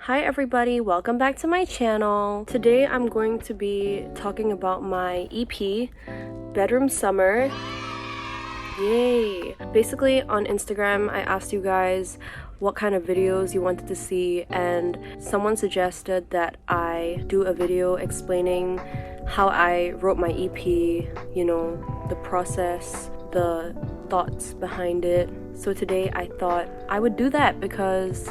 Hi everybody, welcome back to my channel. Today I'm going to be talking about my EP, Bedroom Summer. Yay! Basically on Instagram I asked you guys what kind of videos you wanted to see, and someone suggested that I do a video explaining how I wrote my EP, the process, the thoughts behind it. So today I thought I would do that because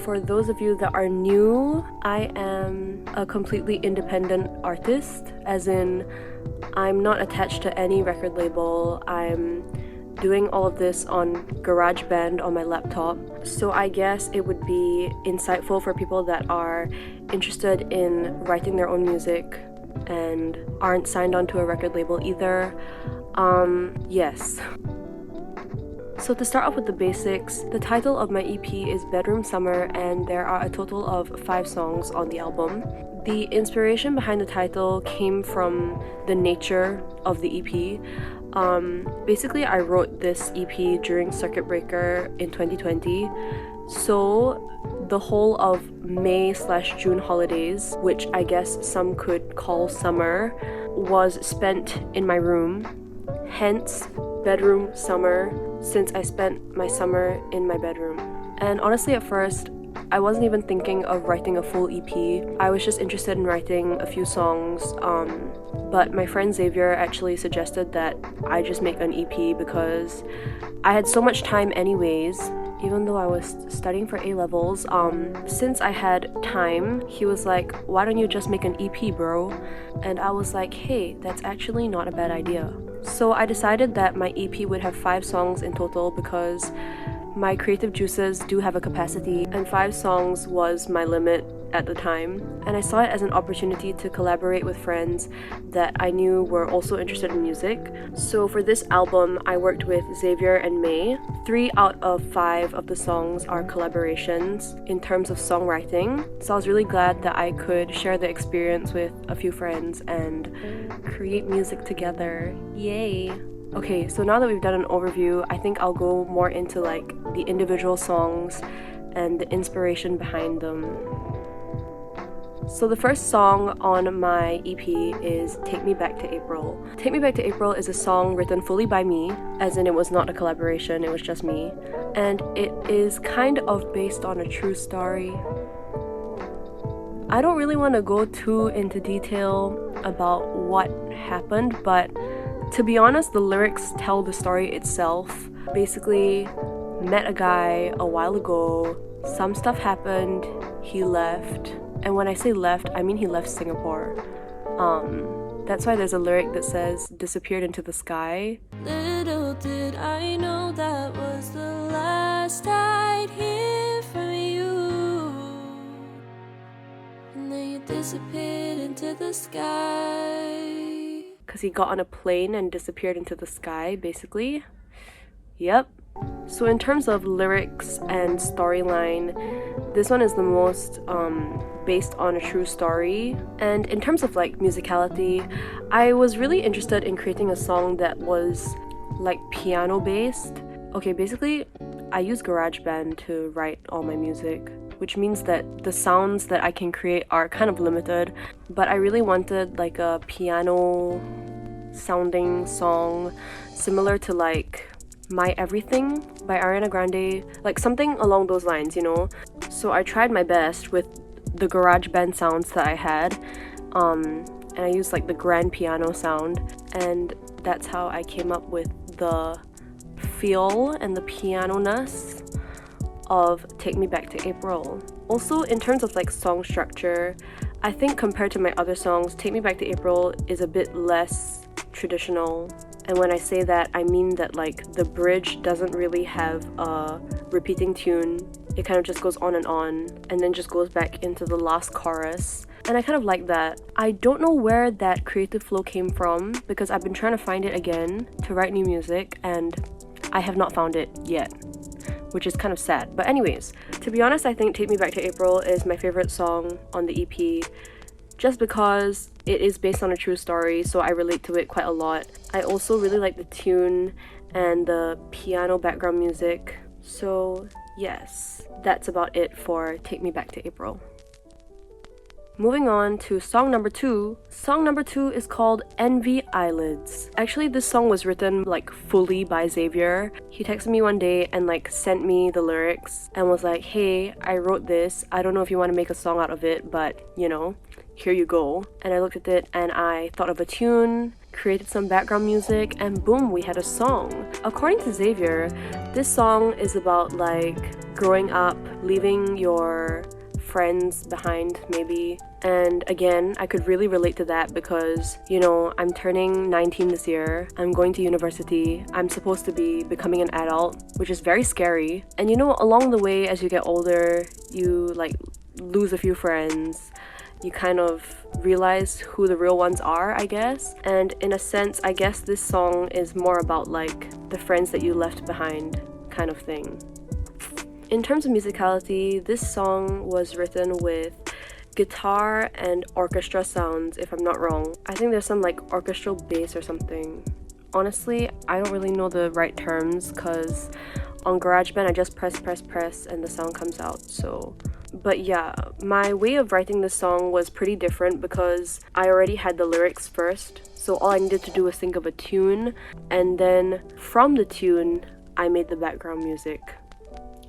for those of you that are new, I am a completely independent artist, as in I'm not attached to any record label. I'm doing all of this on GarageBand on my laptop. So I guess it would be insightful for people that are interested in writing their own music and aren't signed onto a record label either. Yes. So to start off with the basics, the title of my EP is Bedroom Summer, and there are a total of 5 songs on the album. The inspiration behind the title came from the nature of the EP. Basically, I wrote this EP during Circuit Breaker in 2020. So the whole of May/June holidays, which I guess some could call summer, was spent in my room. Hence, Bedroom Summer, since I spent my summer in my bedroom. And honestly, at first, I wasn't even thinking of writing a full EP. I was just interested in writing a few songs, but my friend Xavier actually suggested that I just make an EP because I had so much time anyways. Even though I was studying for A-levels, since I had time, he was like, why don't you just make an EP, bro? And I was like, hey, that's actually not a bad idea. So I decided that my EP would have 5 songs in total because my creative juices do have a capacity, and 5 songs was my limit at the time. And I saw it as an opportunity to collaborate with friends that I knew were also interested in music. So for this album, I worked with Xavier and May. 3 out of 5 of the songs are collaborations in terms of songwriting. So I was really glad that I could share the experience with a few friends and create music together. Yay! Okay, so now that we've done an overview, I think I'll go more into like the individual songs and the inspiration behind them. So the first song on my EP is Take Me Back to April. Take Me Back to April is a song written fully by me, as in it was not a collaboration, it was just me. And it is kind of based on a true story. I don't really want to go too into detail about what happened, but to be honest, the lyrics tell the story itself. Basically, met a guy a while ago, some stuff happened, he left. And when I say left, I mean he left Singapore. That's why there's a lyric that says, disappeared into the sky. Little did I know that was the last I'd hear from you. And then you disappeared into the sky. Because he got on a plane and disappeared into the sky, basically. Yep. So in terms of lyrics and storyline, this one is the most based on a true story. And in terms of like musicality, I was really interested in creating a song that was like piano based. Okay, basically I use GarageBand to write all my music, which means that the sounds that I can create are kind of limited, but I really wanted like a piano sounding song similar to like My Everything by Ariana Grande, like something along those lines, So I tried my best with the GarageBand sounds that I had, and I used like the grand piano sound, and that's how I came up with the feel and the piano-ness of Take Me Back to April. Also, in terms of like song structure, I think compared to my other songs, Take Me Back to April is a bit less traditional. And when I say that, I mean that like the bridge doesn't really have a repeating tune. It kind of just goes on and then just goes back into the last chorus. And I kind of like that. I don't know where that creative flow came from because I've been trying to find it again to write new music, and I have not found it yet, which is kind of sad. But anyways, to be honest, I think Take Me Back to April is my favorite song on the EP, just because it is based on a true story, so I relate to it quite a lot. I also really like the tune and the piano background music. So yes, that's about it for Take Me Back to April. Moving on to song number 2. Song number 2 is called Envy Eyelids. Actually, this song was written like fully by Xavier. He texted me one day and like sent me the lyrics and was like, hey, I wrote this. I don't know if you want to make a song out of it, but you know, here you go. And I looked at it and I thought of a tune, created some background music, and boom, we had a song. According to Xavier, this song is about like growing up, leaving your friends behind maybe. And again, I could really relate to that because, you know, I'm turning 19 this year. I'm going to university. I'm supposed to be becoming an adult, which is very scary. And you know, along the way as you get older, you like lose a few friends. You kind of realize who the real ones are, I guess. And in a sense, I guess this song is more about like the friends that you left behind kind of thing. In terms of musicality, this song was written with guitar and orchestra sounds, if I'm not wrong. I think there's some like orchestral bass or something. Honestly, I don't really know the right terms because on GarageBand I just press and the sound comes out, so... But yeah, my way of writing this song was pretty different because I already had the lyrics first, so all I needed to do was think of a tune, and then from the tune, I made the background music.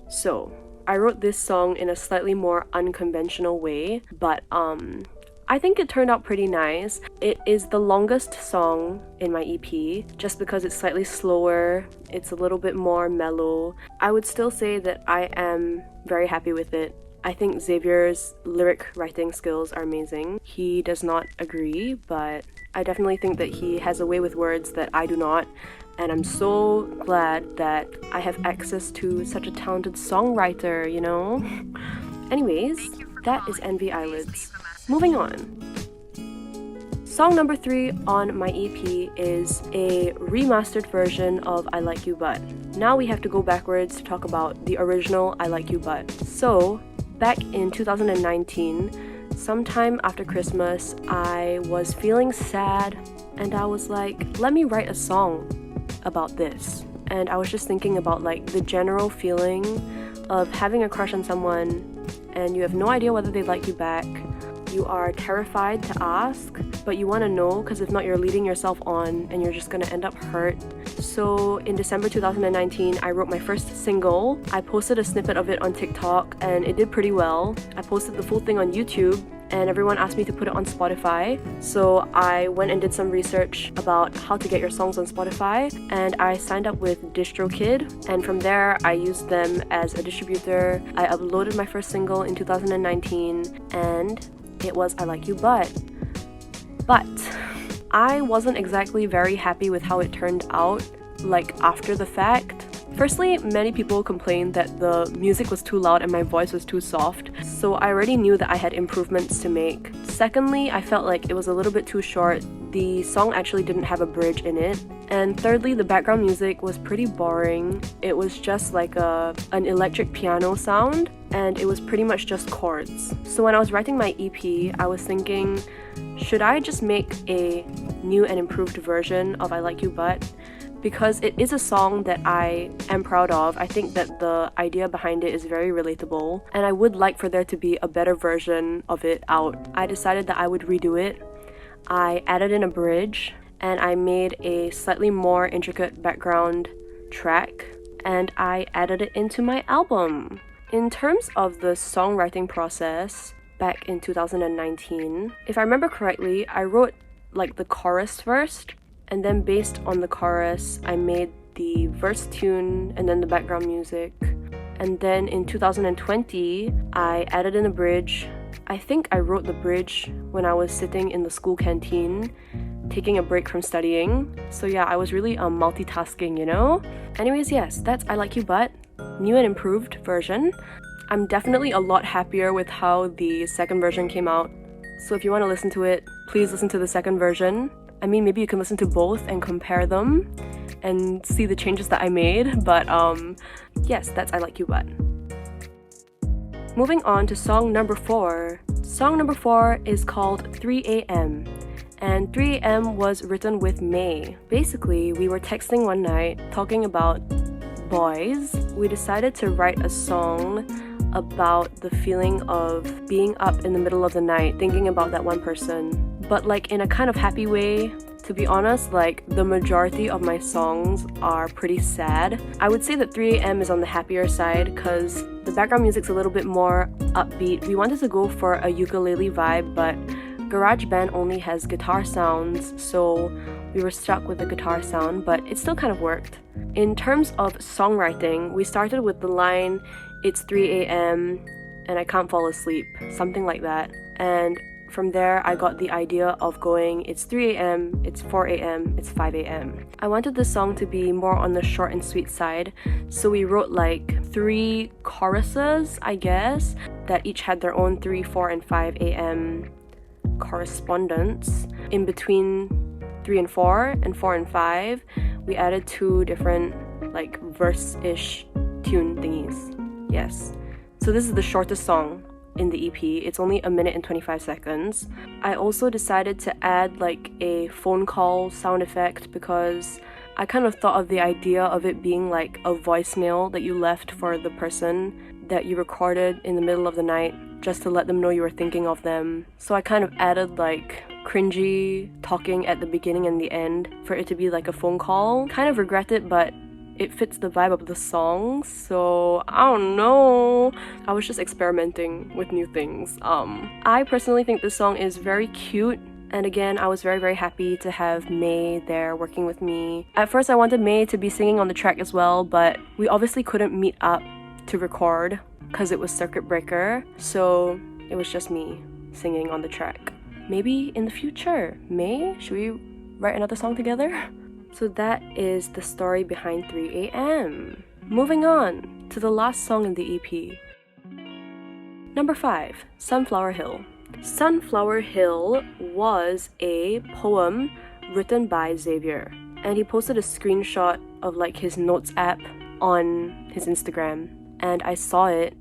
So, I wrote this song in a slightly more unconventional way, but I think it turned out pretty nice. It is the longest song in my EP, just because it's slightly slower, it's a little bit more mellow. I would still say that I am very happy with it. I think Xavier's lyric writing skills are amazing. He does not agree, but I definitely think that he has a way with words that I do not. And I'm so glad that I have access to such a talented songwriter, you know? Anyways, that is Envy Eyelids. Moving on. Song number 3 on my EP is a remastered version of I Like You But. Now we have to go backwards to talk about the original I Like You But. So, back in 2019, sometime after Christmas, I was feeling sad and I was like, let me write a song about this. And I was just thinking about like the general feeling of having a crush on someone and you have no idea whether they like you back. You are terrified to ask, but you want to know because if not, you're leading yourself on and you're just going to end up hurt. So in December 2019, I wrote my first single. I posted a snippet of it on TikTok and it did pretty well. I posted the full thing on YouTube and everyone asked me to put it on Spotify. So I went and did some research about how to get your songs on Spotify and I signed up with DistroKid, and from there I used them as a distributor. I uploaded my first single in 2019 and it was I Like You But I wasn't exactly very happy with how it turned out, like after the fact. Firstly, many people complained that the music was too loud and my voice was too soft, so I already knew that I had improvements to make. Secondly, I felt like it was a little bit too short. The song actually didn't have a bridge in it. And thirdly, the background music was pretty boring. It was just like an electric piano sound, and it was pretty much just chords. So when I was writing my EP, I was thinking, should I just make a new and improved version of I Like You But? Because it is a song that I am proud of. I think that the idea behind it is very relatable, and I would like for there to be a better version of it out. I decided that I would redo it. I added in a bridge, and I made a slightly more intricate background track, and I added it into my album. In terms of the songwriting process, back in 2019, if I remember correctly, I wrote like the chorus first, and then based on the chorus, I made the verse tune and then the background music. And then in 2020, I added in a bridge. I think I wrote the bridge when I was sitting in the school canteen, taking a break from studying. So yeah, I was really multitasking, you know? Anyways, yes, that's I Like You But, new and improved version. I'm definitely a lot happier with how the second version came out. So if you want to listen to it, please listen to the second version. I mean, maybe you can listen to both and compare them and see the changes that I made, but yes, that's I Like You But. Moving on to song number 4. Song number 4 is called 3 a.m. and 3 a.m. was written with May. Basically, we were texting one night talking about boys. We decided to write a song about the feeling of being up in the middle of the night thinking about that one person, but like in a kind of happy way. To be honest, like the majority of my songs are pretty sad. I would say that 3am is on the happier side because the background music's a little bit more upbeat. We wanted to go for a ukulele vibe, but GarageBand only has guitar sounds, so we were stuck with the guitar sound, but it still kind of worked. In terms of songwriting, we started with the line, "It's 3am and I can't fall asleep," something like that. And from there, I got the idea of going, it's 3am, it's 4am, it's 5am. I wanted the song to be more on the short and sweet side, so we wrote like 3 choruses, I guess, that each had their own 3, 4, and 5am correspondence. In between 3 and 4 and 4 and 5, we added 2 different like verse-ish tune thingies. Yes. So this is the shortest song in the EP. It's only 1 minute and 25 seconds. I also decided to add like a phone call sound effect because I kind of thought of the idea of it being like a voicemail that you left for the person that you recorded in the middle of the night just to let them know you were thinking of them. So I kind of added like cringy talking at the beginning and the end for it to be like a phone call. Kind of regret it, but it fits the vibe of the song, so I don't know. I was just experimenting with new things. I personally think this song is very cute, and again, I was very, very happy to have May there working with me. At first, I wanted May to be singing on the track as well, but we obviously couldn't meet up to record because it was circuit breaker, so it was just me singing on the track. Maybe in the future, May, should we write another song together? So that is the story behind 3am. Moving on to the last song in the EP. Number 5, Sunflower Hill. Sunflower Hill was a poem written by Xavier, and he posted a screenshot of like his notes app on his Instagram, and I saw it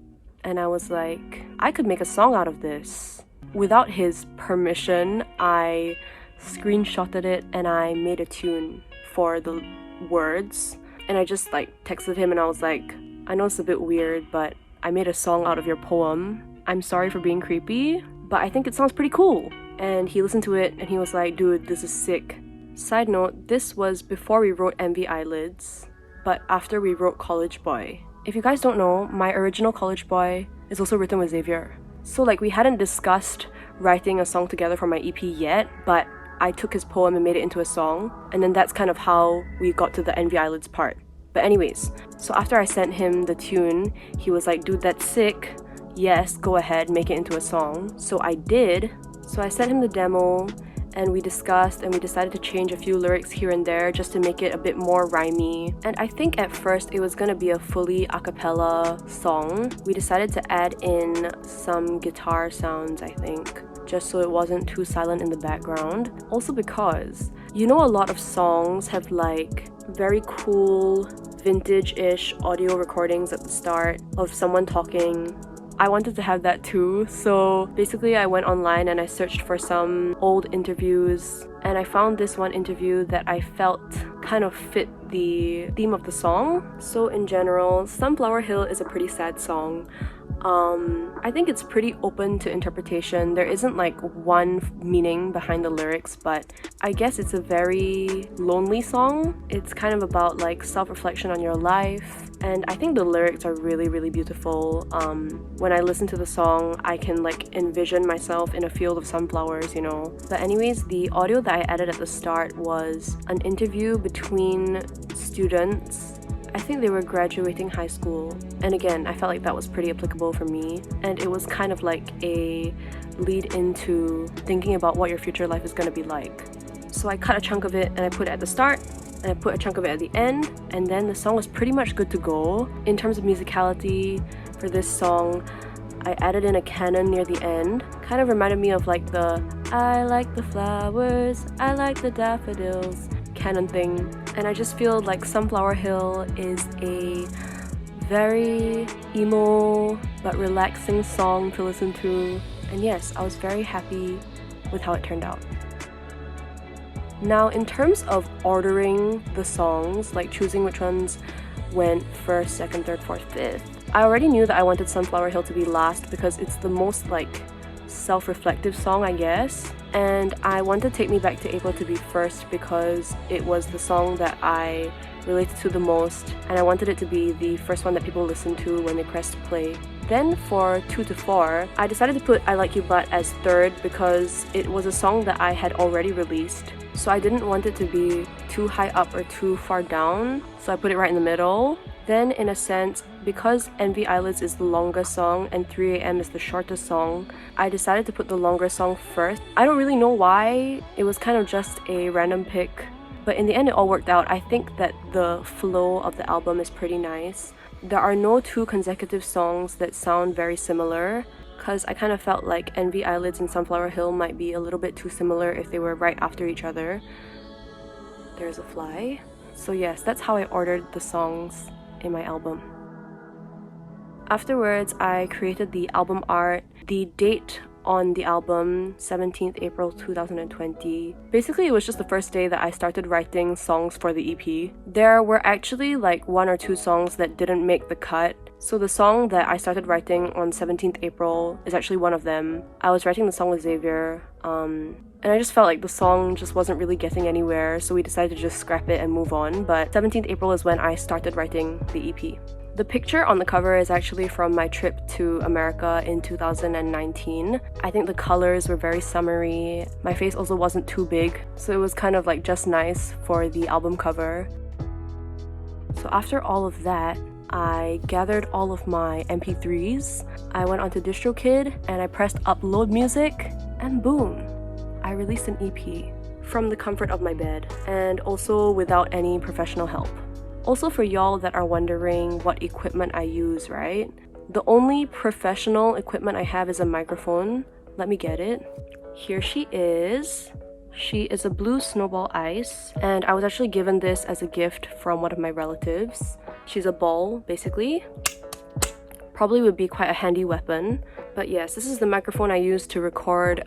and I was like, I could make a song out of this. Without his permission, I screenshotted it and I made a tune for the words, and I just like texted him and I was like, I know it's a bit weird, but I made a song out of your poem. I'm sorry for being creepy, but I think it sounds pretty cool. And he listened to it and he was like, dude, this is sick. Side note, this was before we wrote eyelids, but after we wrote College Boy. If you guys don't know, my original College Boy is also written with Xavier. So like we hadn't discussed writing a song together for my EP yet, but I took his poem and made it into a song, and then that's kind of how we got to the eyelids part. But anyways, so after I sent him the tune, he was like, dude, that's sick. Yes, go ahead, make it into a song. So I did. So I sent him the demo, and we discussed and we decided to change a few lyrics here and there just to make it a bit more rhymey. And I think at first it was gonna be a fully a cappella song. We decided to add in some guitar sounds, I think, just so it wasn't too silent in the background. Also because, you know, a lot of songs have like very cool vintage-ish audio recordings at the start of someone talking. I wanted to have that too, so basically I went online and I searched for some old interviews, and I found this one interview that I felt kind of fit the theme of the song. So in general, Sunflower Hill is a pretty sad song. I think it's pretty open to interpretation. There isn't like one meaning behind the lyrics, but I guess it's a very lonely song. It's kind of about like self-reflection on your life, and I think the lyrics are really, really beautiful. When I listen to the song, I can like envision myself in a field of sunflowers, you know. But anyways, the audio that I added at the start was an interview between students. I think they were graduating high school, and again, I felt like that was pretty applicable for me, and it was kind of like a lead into thinking about what your future life is going to be like. So I cut a chunk of it and I put it at the start, and I put a chunk of it at the end, and then the song was pretty much good to go. In terms of musicality, for this song, I added in a canon near the end. Kind of reminded me of like the I like the flowers, I like the daffodils canon thing. And I just feel like Sunflower Hill is a very emo but relaxing song to listen to. And yes, I was very happy with how it turned out. Now, in terms of ordering the songs, like choosing which ones went first, second, third, fourth, fifth, I already knew that I wanted Sunflower Hill to be last because it's the most like self-reflective song, I guess. And I wanted Take Me Back to April to be first because it was the song that I related to the most, and I wanted it to be the first one that people listened to when they pressed play. Then for 2 to 4, I decided to put I Like You But as third because it was a song that I had already released. So I didn't want it to be too high up or too far down, so I put it right in the middle. Then in a sense, because Envy Eyelids is the longest song and 3am is the shortest song, I decided to put the longer song first. I don't really know why, it was kind of just a random pick, but in the end it all worked out. I think that the flow of the album is pretty nice. There are no 2 consecutive songs that sound very similar, because I kind of felt like Envy Eyelids and Sunflower Hill might be a little bit too similar if they were right after each other. There's a fly. So yes, that's how I ordered the songs in my album. Afterwards, I created the album art. The date on the album, 17th April 2020. Basically, it was just the first day that I started writing songs for the EP. There were actually like 1 or 2 songs that didn't make the cut. So the song that I started writing on 17th April is actually one of them. I was writing the song with Xavier, and I just felt like the song just wasn't really getting anywhere, so we decided to just scrap it and move on. But 17th April is when I started writing the EP. The picture on the cover is actually from my trip to America in 2019. I think the colors were very summery. My face also wasn't too big, so it was kind of like just nice for the album cover. So after all of that, I gathered all of my MP3s. I went onto DistroKid and I pressed upload music, and boom, I released an EP from the comfort of my bed, and also without any professional help. Also, for y'all that are wondering what equipment I use, right? The only professional equipment I have is a microphone. Let me get it. Here she is. She is a blue snowball ice, and I was actually given this as a gift from one of my relatives. She's a ball, basically. Probably would be quite a handy weapon. But yes, this is the microphone I use to record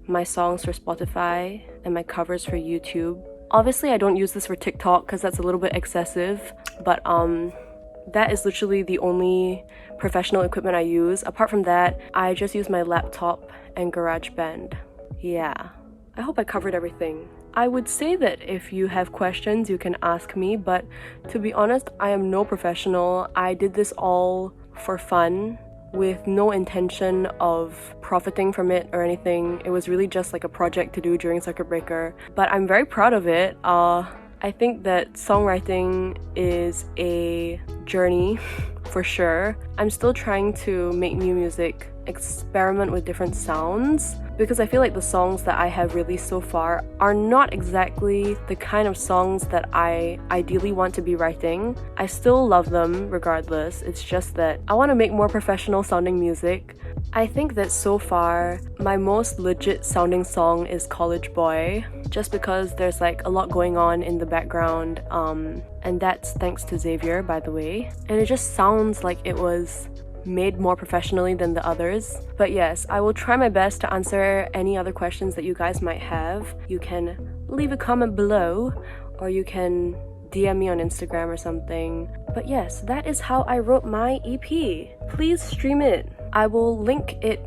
my songs for Spotify and my covers for YouTube. Obviously, I don't use this for TikTok because that's a little bit excessive, but that is literally the only professional equipment I use. Apart from that, I just use my laptop and GarageBand. Yeah, I hope I covered everything. I would say that if you have questions, you can ask me, but to be honest, I am no professional. I did this all for fun, with no intention of profiting from it or anything. It was really just like a project to do during circuit breaker, but I'm very proud of it. I think that songwriting is a journey for sure. I'm still trying to make new music, experiment with different sounds, because I feel like the songs that I have released so far are not exactly the kind of songs that I ideally want to be writing. I still love them regardless, it's just that I want to make more professional sounding music. I think that so far, my most legit sounding song is College Boy, just because there's like a lot going on in the background, and that's thanks to Xavier, by the way. And it just sounds like it was made more professionally than the others. But yes, I will try my best to answer any other questions that you guys might have. You can leave a comment below, or you can DM me on Instagram or something. But yes, that is how I wrote my EP. Please stream it. I will link it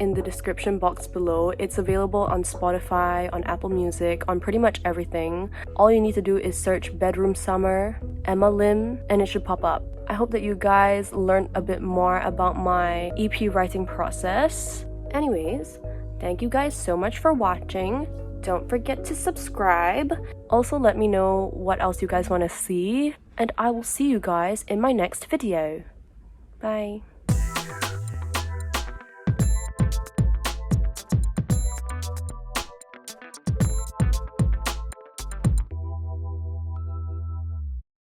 in the description box below. It's available on Spotify, on Apple Music, on pretty much everything. All you need to do is search Bedroom Summer, Emma Lim, and it should pop up. I hope that you guys learned a bit more about my EP writing process. Anyways, thank you guys so much for watching. Don't forget to subscribe. Also, let me know what else you guys want to see, and I will see you guys in my next video. Bye.